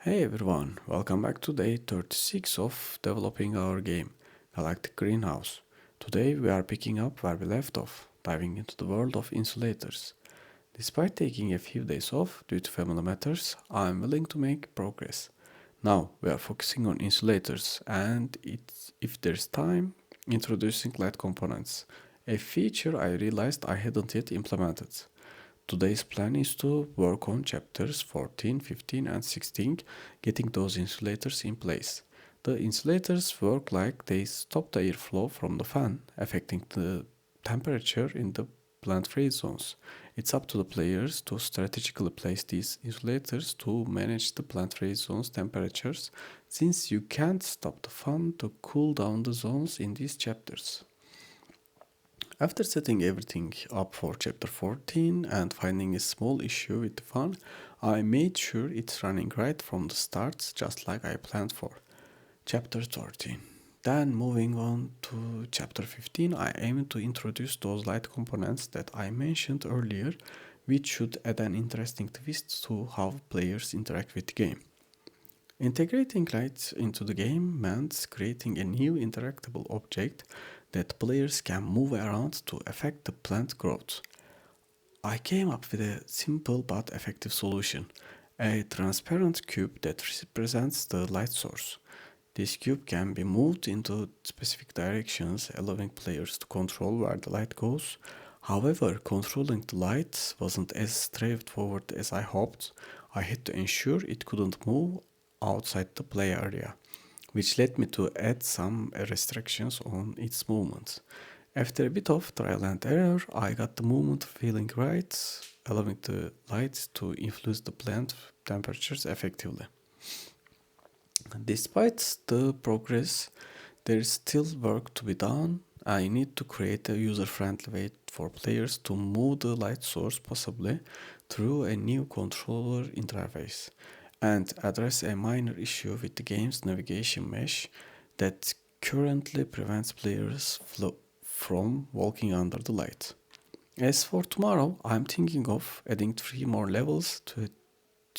Hey everyone, welcome back to day 36 of developing our game, Galactic Greenhouse. Today we are picking up where we left off, diving into the world of insulators. Despite taking a few days off due to family matters, I am willing to make progress. Now we are focusing on insulators and if there's time, introducing light components, a feature I realized I hadn't yet implemented. Today's plan is to work on chapters 14, 15 and 16, getting those insulators in place. The insulators work like they stop the airflow from the fan, affecting the temperature in the plant freeze zones. It's up to the players to strategically place these insulators to manage the plant freeze zones temperatures, since you can't stop the fan to cool down the zones in these chapters. After setting everything up for chapter 14 and finding a small issue with the fan, I made sure it's running right from the start, just like I planned for. Chapter 13. Then moving on to chapter 15, I aim to introduce those light components that I mentioned earlier, which should add an interesting twist to how players interact with the game. Integrating lights into the game meant creating a new interactable object that players can move around to affect the plant growth. I came up with a simple but effective solution, a transparent cube that represents the light source. This cube can be moved into specific directions, allowing players to control where the light goes. However, controlling the light wasn't as straightforward as I hoped. I had to ensure it couldn't move outside the play area, which led me to add some restrictions on its movement. After a bit of trial and error, I got the movement feeling right, allowing the light to influence the plant temperatures effectively. Despite the progress, there is still work to be done. I need to create a user-friendly way for players to move the light source, possibly through a new controller interface, and address a minor issue with the game's navigation mesh that currently prevents players from walking under the light. As for tomorrow, I'm thinking of adding 3 more levels to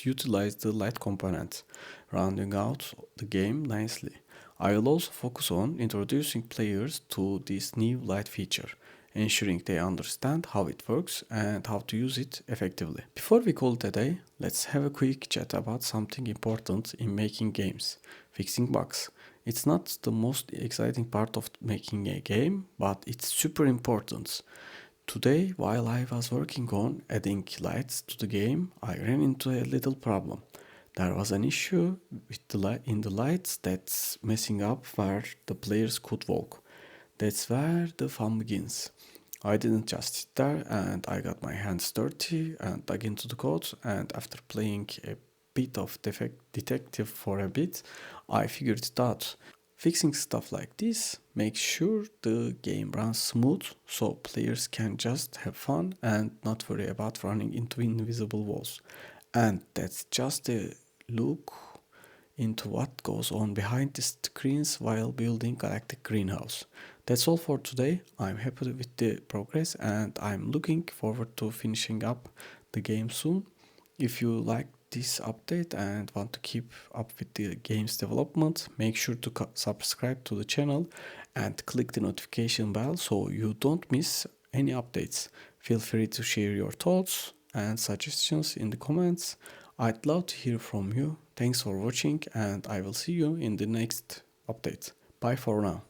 utilize the light component, rounding out the game nicely. I will also focus on introducing players to this new light feature, ensuring they understand how it works and how to use it effectively. Before we call it a day, let's have a quick chat about something important in making games: fixing bugs. It's not the most exciting part of making a game, but it's super important. Today, while I was working on adding lights to the game, I ran into a little problem. There was an issue with in the lights that's messing up where the players could walk. That's where the fun begins. I didn't just sit there and I got my hands dirty and dug into the code, and after playing a bit of detective for a bit, I figured it out. Fixing stuff like this makes sure the game runs smooth so players can just have fun and not worry about running into invisible walls. And that's just a look into what goes on behind the screens while building Galactic Greenhouse. That's all for today. I'm happy with the progress and I'm looking forward to finishing up the game soon. If you like this update and want to keep up with the game's development, make sure to subscribe to the channel and click the notification bell so you don't miss any updates. Feel free to share your thoughts and suggestions in the comments. I'd love to hear from you. Thanks for watching and I will see you in the next update. Bye for now.